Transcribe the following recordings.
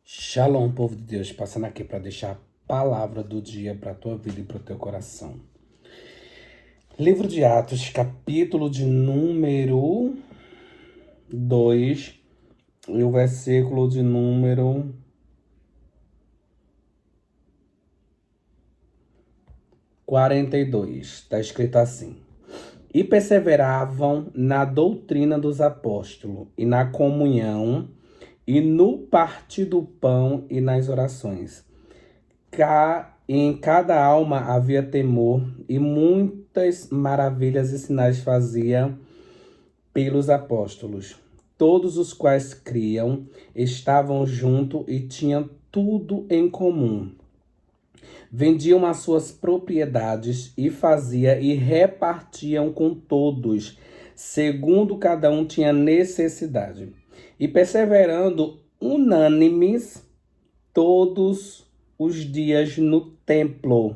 Shalom, povo de Deus, passando aqui para deixar a palavra do dia para a tua vida e para o teu coração. Livro de Atos, capítulo de número 2 e o versículo de número 42. Está escrito assim: E perseveravam na doutrina dos apóstolos e na comunhão e no partir do pão e nas orações. Em cada alma havia temor, e muitas maravilhas e sinais fazia pelos apóstolos. Todos os quais criam estavam juntos e tinham tudo em comum. Vendiam as suas propriedades e repartiam com todos, segundo cada um tinha necessidade. E perseverando unânimes todos os dias no templo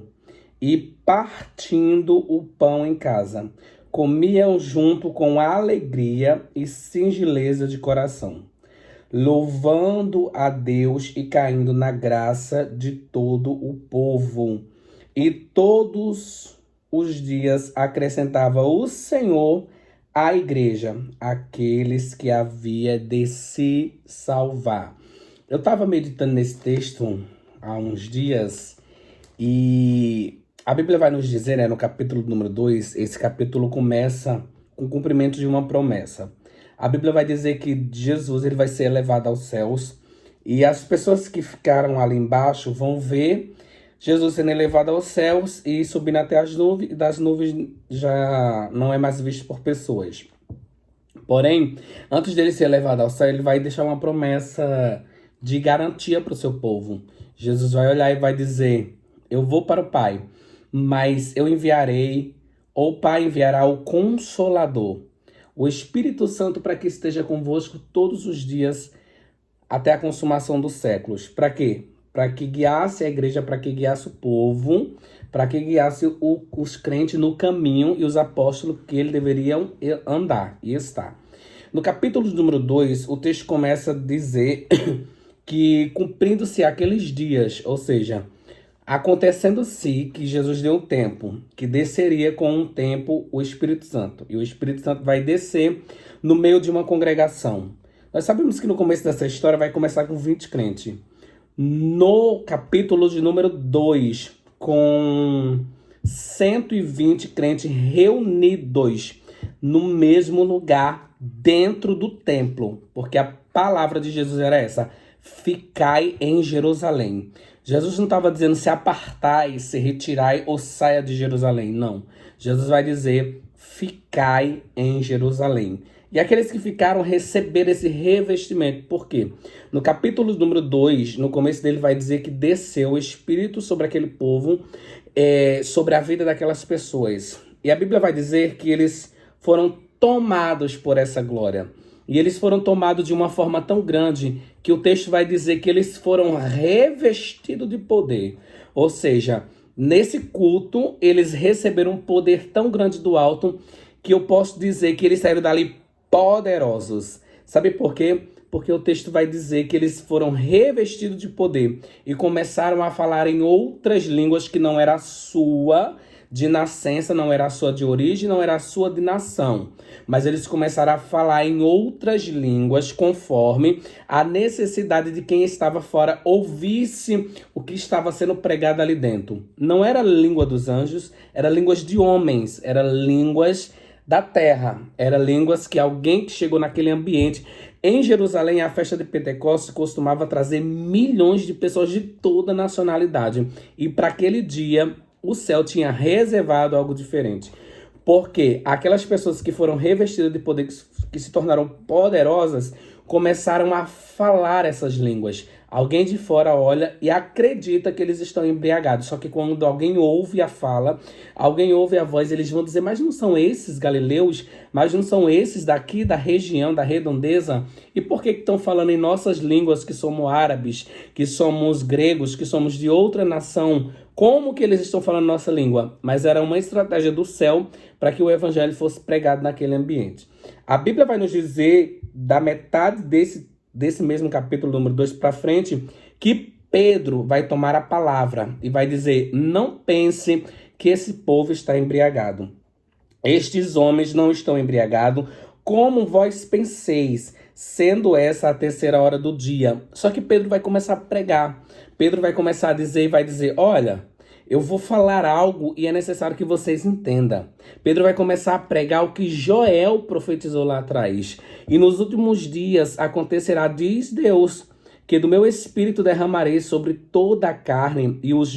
e partindo o pão em casa, comiam junto com alegria e singeleza de coração, louvando a Deus e caindo na graça de todo o povo. E todos os dias acrescentava o Senhor à igreja aqueles que havia de se salvar. Eu estava meditando nesse texto há uns dias e a Bíblia vai nos dizer, no capítulo número 2, esse capítulo começa com o cumprimento de uma promessa. A Bíblia vai dizer que Jesus ele vai ser elevado aos céus e as pessoas que ficaram ali embaixo vão ver Jesus sendo elevado aos céus e subindo até as nuvens, e das nuvens já não é mais visto por pessoas. Porém, antes dele ser elevado ao céu, ele vai deixar uma promessa de garantia para o seu povo. Jesus vai olhar e vai dizer: eu vou para o Pai, mas eu enviarei, ou o Pai enviará o Consolador, o Espírito Santo, para que esteja convosco todos os dias até a consumação dos séculos. Para quê? Para que guiasse a igreja, para que guiasse o povo, para que guiasse os crentes no caminho e os apóstolos que eles deveriam andar e estar. No capítulo número 2, o texto começa a dizer que cumprindo-se aqueles dias, ou seja, acontecendo-se que Jesus deu um tempo, que desceria com um tempo o Espírito Santo. E o Espírito Santo vai descer no meio de uma congregação. Nós sabemos que no começo dessa história vai começar com 20 crentes. No capítulo de número 2, com 120 crentes reunidos no mesmo lugar, dentro do templo. Porque a palavra de Jesus era essa: ficai em Jerusalém. Jesus não estava dizendo se apartai, se retirai ou saia de Jerusalém. Não. Jesus vai dizer: ficai em Jerusalém. E aqueles que ficaram receberam esse revestimento. Por quê? No capítulo número 2, no começo dele vai dizer que desceu o Espírito sobre aquele povo, sobre a vida daquelas pessoas. E a Bíblia vai dizer que eles foram tomados por essa glória. E eles foram tomados de uma forma tão grande que o texto vai dizer que eles foram revestidos de poder. Ou seja, nesse culto, eles receberam um poder tão grande do alto que eu posso dizer que eles saíram dali poderosos. Sabe por quê? Porque o texto vai dizer que eles foram revestidos de poder e começaram a falar em outras línguas que não era a sua de nascença, não era a sua de origem, não era a sua de nação. Mas eles começaram a falar em outras línguas conforme a necessidade de quem estava fora ouvisse o que estava sendo pregado ali dentro. Não era a língua dos anjos, era línguas de homens, era línguas da terra, era línguas que alguém que chegou naquele ambiente. Em Jerusalém, a festa de Pentecostes costumava trazer milhões de pessoas de toda nacionalidade. E para aquele dia, o céu tinha reservado algo diferente. Porque aquelas pessoas que foram revestidas de poder, que se tornaram poderosas, começaram a falar essas línguas. Alguém de fora olha e acredita que eles estão embriagados. Só que quando alguém ouve a fala, alguém ouve a voz, eles vão dizer: mas não são esses galileus? Mas não são esses daqui da região, da redondeza? E por que estão falando em nossas línguas, que somos árabes, que somos gregos, que somos de outra nação? Como que eles estão falando nossa língua? Mas era uma estratégia do céu para que o evangelho fosse pregado naquele ambiente. A Bíblia vai nos dizer da metade desse desse mesmo capítulo número 2 para frente, que Pedro vai tomar a palavra e vai dizer: não pense que esse povo está embriagado. Estes homens não estão embriagados, como vós penseis, sendo essa a terceira hora do dia. Só que Pedro vai começar a pregar. Pedro vai começar a dizer e vai dizer: olha, eu vou falar algo e é necessário que vocês entendam. Pedro vai começar a pregar o que Joel profetizou lá atrás. E nos últimos dias acontecerá, diz Deus, que do meu espírito derramarei sobre toda a carne, e os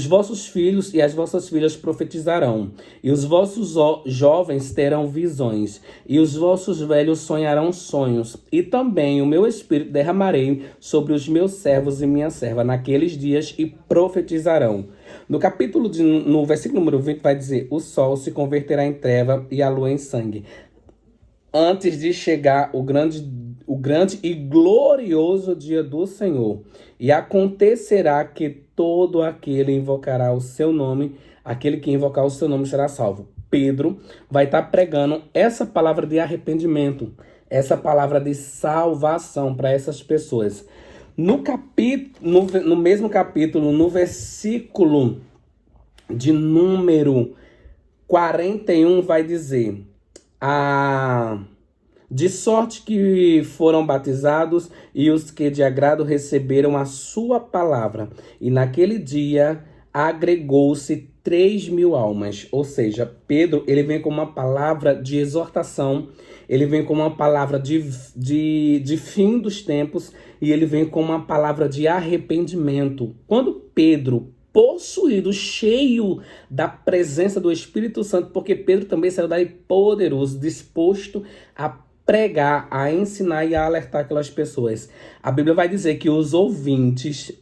vossos filhos e as vossas filhas profetizarão, e os vossos jovens terão visões, e os vossos velhos sonharão sonhos, e também o meu espírito derramarei sobre os meus servos e minha serva naqueles dias, e profetizarão. No versículo número 20 vai dizer: o sol se converterá em treva e a lua em sangue, antes de chegar o grande e glorioso dia do Senhor. E acontecerá que todo aquele invocará o seu nome, aquele que invocar o seu nome será salvo. Pedro vai estar pregando essa palavra de arrependimento, essa palavra de salvação para essas pessoas. No mesmo capítulo, no versículo de número 41, vai dizer: de sorte que foram batizados e os que de agrado receberam a sua palavra. E naquele dia agregou-se 3.000 almas. Ou seja, Pedro, ele vem com uma palavra de exortação, ele vem com uma palavra de fim dos tempos, e ele vem com uma palavra de arrependimento. Quando Pedro, possuído, cheio da presença do Espírito Santo, porque Pedro também saiu daí poderoso, disposto a pregar, a ensinar e a alertar aquelas pessoas. A Bíblia vai dizer que os ouvintes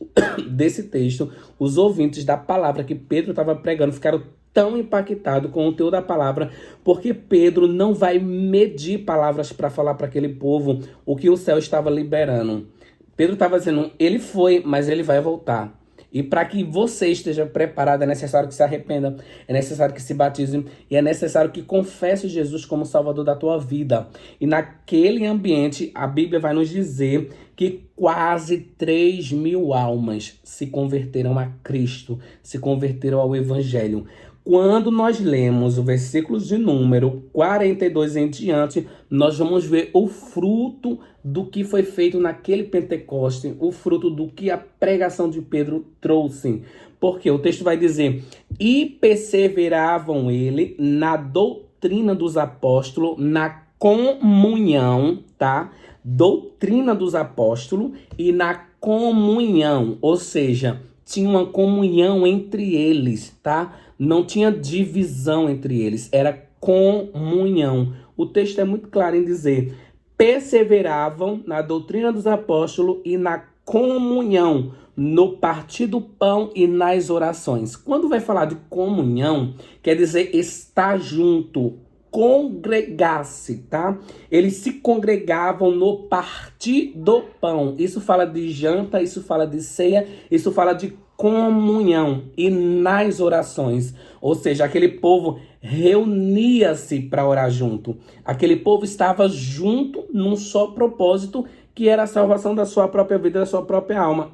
desse texto, os ouvintes da palavra que Pedro estava pregando, ficaram tão impactados com o teor da palavra, porque Pedro não vai medir palavras para falar para aquele povo o que o céu estava liberando. Pedro estava dizendo: ele foi, mas ele vai voltar. E para que você esteja preparado, é necessário que se arrependa, é necessário que se batize, e é necessário que confesse Jesus como Salvador da tua vida. E naquele ambiente, a Bíblia vai nos dizer que quase 3.000 almas se converteram a Cristo, se converteram ao Evangelho. Quando nós lemos o versículo de número 42 em diante, nós vamos ver o fruto do que foi feito naquele Pentecoste, o fruto do que a pregação de Pedro trouxe. Porque o texto vai dizer: e perseveravam ele na doutrina dos apóstolos, na comunhão, tá? Doutrina dos apóstolos e na comunhão, ou seja, tinha uma comunhão entre eles, tá? Não tinha divisão entre eles, era comunhão. O texto é muito claro em dizer: perseveravam na doutrina dos apóstolos e na comunhão, no partir do pão e nas orações. Quando vai falar de comunhão, quer dizer estar junto, congregar-se, tá? Eles se congregavam no partir do pão. Isso fala de janta, isso fala de ceia, isso fala de comunhão e nas orações. Ou seja, aquele povo reunia-se para orar junto. Aquele povo estava junto num só propósito, que era a salvação da sua própria vida, da sua própria alma.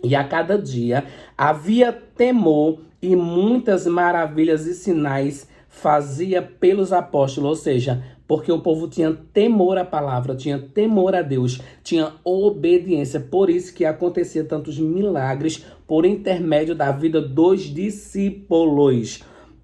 E a cada dia havia temor e muitas maravilhas e sinais fazia pelos apóstolos, ou seja, porque o povo tinha temor à palavra, tinha temor a Deus, tinha obediência. Por isso que acontecia tantos milagres por intermédio da vida dos discípulos.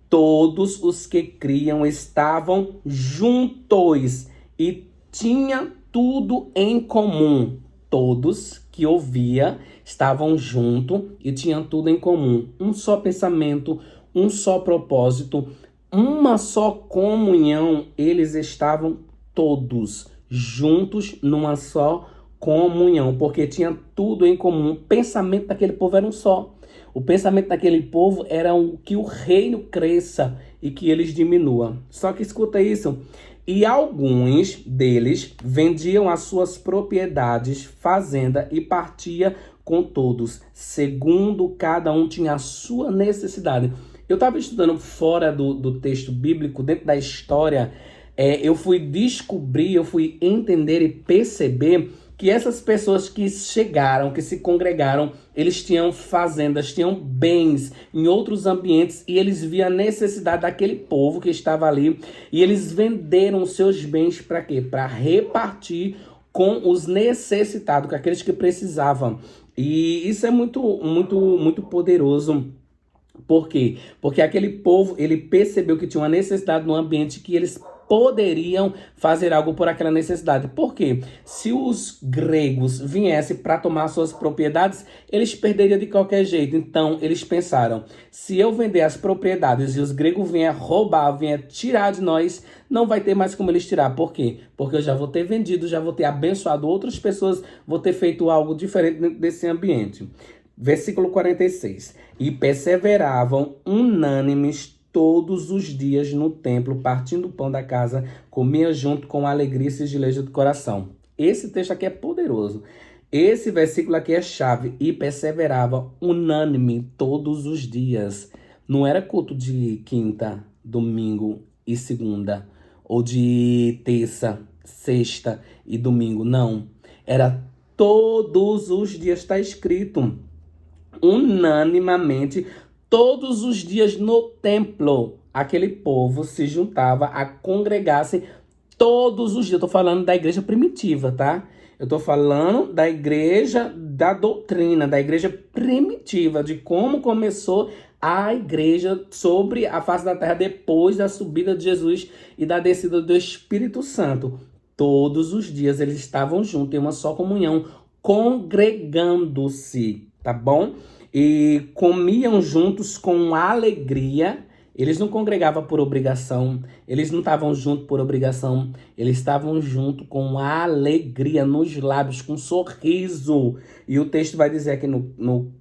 Todos os que criam estavam juntos e tinham tudo em comum. Todos que ouviam estavam juntos e tinham tudo em comum. Um só pensamento, um só propósito, uma só comunhão. Eles estavam todos juntos numa só comunhão, porque tinha tudo em comum. O pensamento daquele povo era um só. O pensamento daquele povo era que o reino cresça e que eles diminuam. Só que escuta isso. E alguns deles vendiam as suas propriedades, fazenda, e partia com todos, segundo cada um tinha a sua necessidade. Eu estava estudando fora do texto bíblico, dentro da história, eu fui descobrir, eu fui entender e perceber que essas pessoas que chegaram, que se congregaram, eles tinham fazendas, tinham bens em outros ambientes e eles viam a necessidade daquele povo que estava ali e eles venderam os seus bens para quê? Para repartir com os necessitados, com aqueles que precisavam. E isso é muito poderoso. Por quê? Porque aquele povo, ele percebeu que tinha uma necessidade no ambiente que eles poderiam fazer algo por aquela necessidade. Por quê? Se os gregos viessem para tomar suas propriedades, eles perderiam de qualquer jeito. Então, eles pensaram, se eu vender as propriedades e os gregos venham roubar, venham tirar de nós, não vai ter mais como eles tirar. Por quê? Porque eu já vou ter vendido, já vou ter abençoado outras pessoas, vou ter feito algo diferente dentro desse ambiente. Versículo 46. E perseveravam unânimes todos os dias no templo, partindo o pão da casa, comia junto com alegria e sigilejo do coração. Esse texto aqui é poderoso. Esse versículo aqui é chave. E perseverava unânime todos os dias. Não era culto de quinta, domingo e segunda. Ou de terça, sexta e domingo. Não. Era todos os dias, está escrito. Unanimamente, todos os dias no templo, aquele povo se juntava a congregar-se todos os dias. Eu tô falando da igreja primitiva, tá? Eu tô falando da igreja da doutrina, da igreja primitiva, de como começou a igreja sobre a face da terra depois da subida de Jesus e da descida do Espírito Santo. Todos os dias eles estavam juntos em uma só comunhão, congregando-se, tá bom? E comiam juntos com alegria. Eles não congregavam por obrigação, eles não estavam juntos por obrigação, eles estavam juntos com alegria nos lábios, com sorriso. E o texto vai dizer aqui no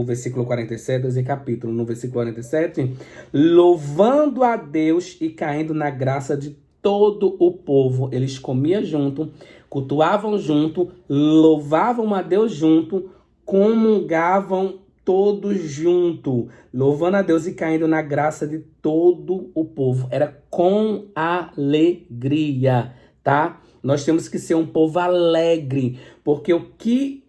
versículo 47, esse capítulo, no versículo 47, louvando a Deus e caindo na graça de todo o povo. Eles comiam junto, cultuavam junto, louvavam a Deus junto, comungavam todos juntos, louvando a Deus e caindo na graça de todo o povo. Era com alegria, tá? Nós temos que ser um povo alegre, porque o que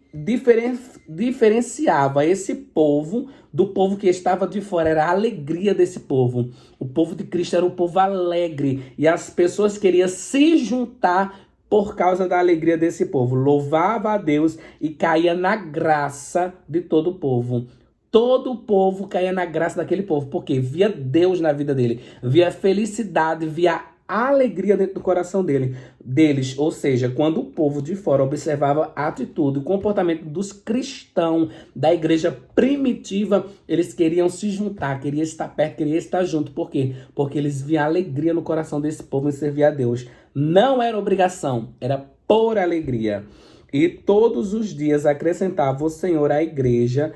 diferenciava esse povo do povo que estava de fora era a alegria desse povo. O povo de Cristo era um povo alegre e as pessoas queriam se juntar por causa da alegria desse povo. Louvava a Deus e caía na graça de todo o povo. Todo o povo caía na graça daquele povo, porque via Deus na vida dele, via felicidade, via alegria dentro do coração deles. Ou seja, quando o povo de fora observava a atitude, o comportamento dos cristãos da igreja primitiva, eles queriam se juntar, queriam estar perto, queriam estar junto. Por quê? Porque eles viam alegria no coração desse povo em servir a Deus. Não era obrigação, era por alegria. E todos os dias acrescentava o Senhor à igreja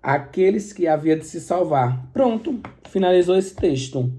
aqueles que havia de se salvar. Pronto, finalizou esse texto.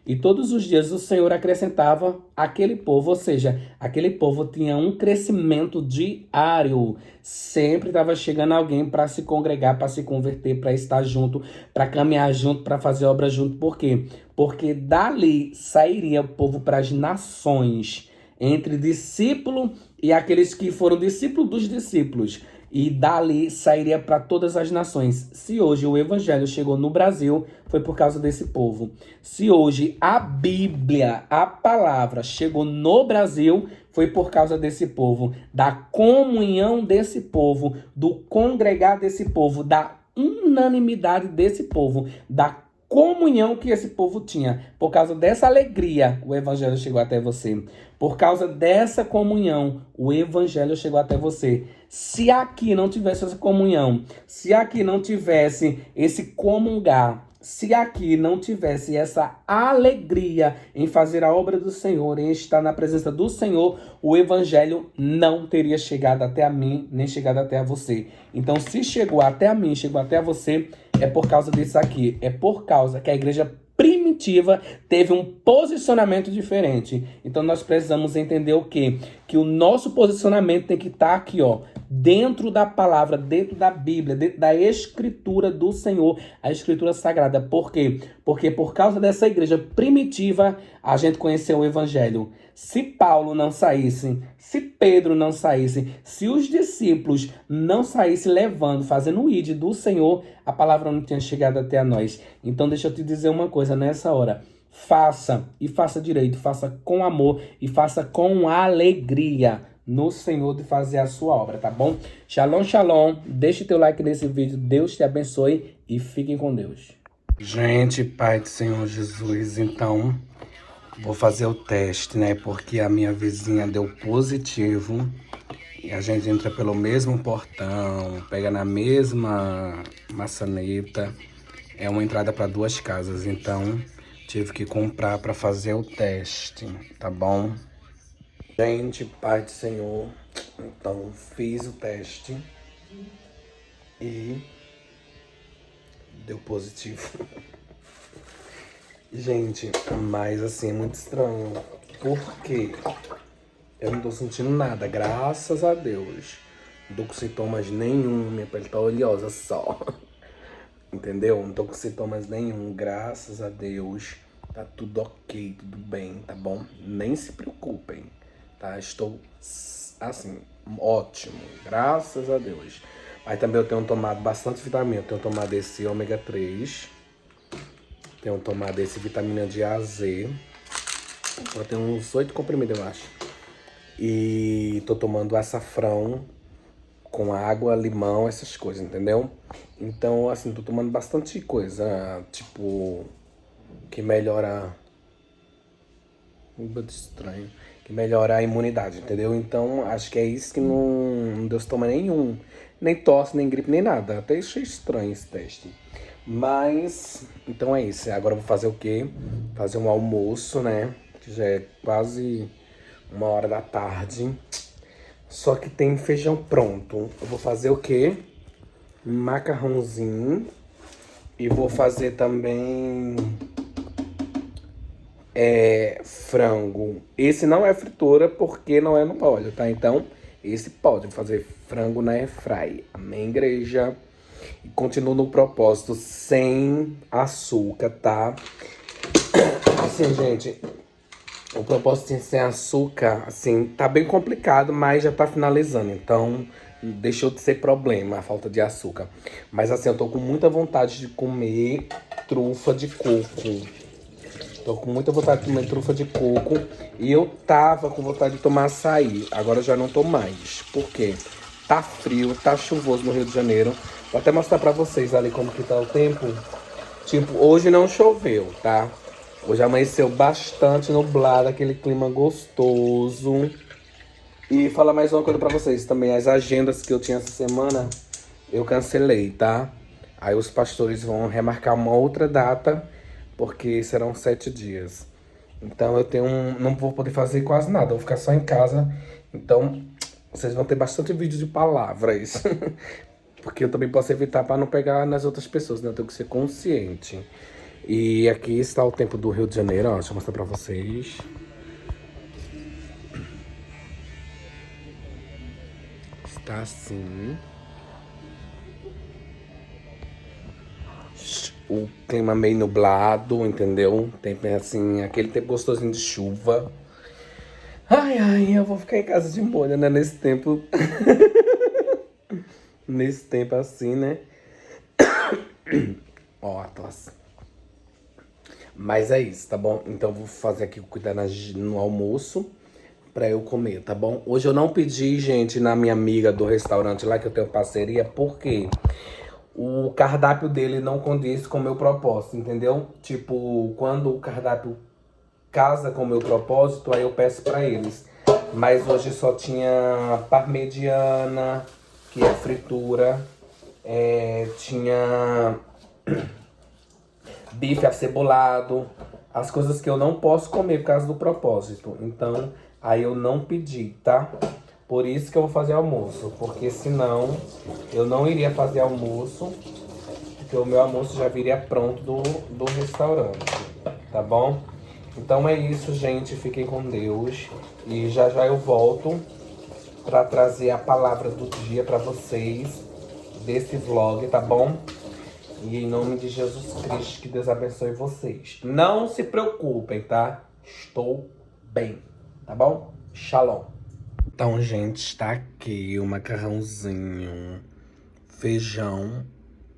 E todos os dias o Senhor acrescentava aquele povo, ou seja, aquele povo tinha um crescimento diário. Sempre estava chegando alguém para se congregar, para se converter, para estar junto, para caminhar junto, para fazer obra junto. Por quê? Porque dali sairia o povo para as nações, entre discípulo e aqueles que foram discípulos dos discípulos. E dali sairia para todas as nações. Se hoje o evangelho chegou no Brasil, foi por causa desse povo. Se hoje a Bíblia, a palavra, chegou no Brasil, foi por causa desse povo. Da comunhão desse povo, do congregar desse povo, da unanimidade desse povo, da comunhão que esse povo tinha. Por causa dessa alegria, o evangelho chegou até você. Por causa dessa comunhão, o evangelho chegou até você. Se aqui não tivesse essa comunhão, se aqui não tivesse esse comungar, se aqui não tivesse essa alegria em fazer a obra do Senhor, em estar na presença do Senhor, o evangelho não teria chegado até a mim, nem chegado até a você. Então, se chegou até a mim, chegou até a você, é por causa disso aqui. É por causa que a igreja primitiva teve um posicionamento diferente. Então, nós precisamos entender o quê? que o nosso posicionamento tem que estar aqui, ó, dentro da palavra, dentro da Bíblia, dentro da escritura do Senhor, a escritura sagrada. Por quê? Porque por causa dessa igreja primitiva, a gente conheceu o evangelho. Se Paulo não saísse, se Pedro não saísse, se os discípulos não saíssem levando, fazendo o id do Senhor, a palavra não tinha chegado até a nós. Então deixa eu te dizer uma coisa nessa hora. Faça, e faça direito, faça com amor e faça com alegria no Senhor de fazer a sua obra, tá bom? Shalom, shalom. Deixe teu like nesse vídeo. Deus te abençoe e fiquem com Deus. Gente, Pai do Senhor Jesus, então vou fazer o teste, né? Porque a minha vizinha deu positivo e a gente entra pelo mesmo portão, pega na mesma maçaneta. É uma entrada para 2 casas, então tive que comprar para fazer o teste, tá bom? Gente, Pai do Senhor, então fiz o teste e deu positivo. Gente, mas assim, é muito estranho, porque eu não tô sentindo nada, graças a Deus. Não tô com sintomas nenhum, minha pele tá oleosa só. Entendeu? Não tô com sintomas nenhum, graças a Deus. Tá tudo ok, tudo bem, tá bom? Nem se preocupem, tá? Estou, assim, ótimo, graças a Deus. Mas também eu tenho tomado bastante vitamina. Eu tenho tomado esse ômega 3. Tenho tomado esse vitamina de A a Z. Eu tenho uns 8 comprimidos, eu acho. E tô tomando açafrão com água, limão, essas coisas, entendeu? Então, assim, tô tomando bastante coisa, tipo, que melhora... Muito estranho. Que melhora a imunidade, entendeu? Então, acho que é isso que não deu sintoma nenhum. Nem tosse, nem gripe, nem nada. Até achei estranho esse teste. Mas, então é isso. Agora eu vou fazer o quê? Fazer um almoço, né? Que já é quase 1h da tarde. Só que tem feijão pronto. Eu vou fazer o quê? Macarrãozinho. E vou fazer também frango. Esse não é fritura porque não é no óleo, tá? Então, esse pode fazer frango na airfry. Amém, igreja? E continuo no propósito sem açúcar, tá? Assim, gente, o propósito sem açúcar, assim, tá bem complicado, mas já tá finalizando. Então, deixou de ser problema a falta de açúcar. Mas assim, eu tô com muita vontade de comer trufa de coco. Tô com muita vontade de comer trufa de coco. E eu tava com vontade de tomar açaí. Agora eu já não tô mais. Por quê? Tá frio, tá chuvoso no Rio de Janeiro. Vou até mostrar pra vocês ali como que tá o tempo. Tipo, hoje não choveu, tá? Hoje amanheceu bastante nublado, aquele clima gostoso. E falar mais uma coisa pra vocês também. As agendas que eu tinha essa semana, eu cancelei, tá? Aí os pastores vão remarcar uma outra data, porque serão 7 dias. Então eu não vou poder fazer quase nada, vou ficar só em casa. Então vocês vão ter bastante vídeo de palavras. Porque eu também posso evitar para não pegar nas outras pessoas, né? Eu tenho que ser consciente. E aqui está o tempo do Rio de Janeiro, ó. Deixa eu mostrar pra vocês. Está assim. O clima meio nublado, entendeu? Tempo assim, aquele tempo gostosinho de chuva. Ai, eu vou ficar em casa de molho, né? Nesse tempo. Nesse tempo assim, né? Ó, a tosse. Mas é isso, tá bom? Então eu vou fazer aqui cuidar no almoço pra eu comer, tá bom? Hoje eu não pedi, gente, na minha amiga do restaurante lá que eu tenho parceria, porque o cardápio dele não condiz com o meu propósito, entendeu? Tipo, quando o cardápio casa com o meu propósito, aí eu peço pra eles. Mas hoje só tinha parmegiana, que é fritura, tinha bife acebolado, as coisas que eu não posso comer por causa do propósito. Então, aí eu não pedi, tá? Por isso que eu vou fazer almoço, porque senão eu não iria fazer almoço, porque o meu almoço já viria pronto do restaurante, tá bom? Então é isso, gente. Fiquem com Deus. E já já eu volto para trazer a palavra do dia para vocês desse vlog, tá bom? E em nome de Jesus Cristo, que Deus abençoe vocês. Não se preocupem, tá? Estou bem, tá bom? Shalom. Então, gente, está aqui o macarrãozinho, feijão.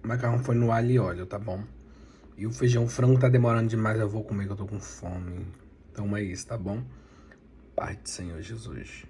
O macarrão foi no alho e óleo, tá bom? E o feijão, o frango tá demorando demais, eu vou comer que eu tô com fome. Então é isso, tá bom? Pai do Senhor Jesus.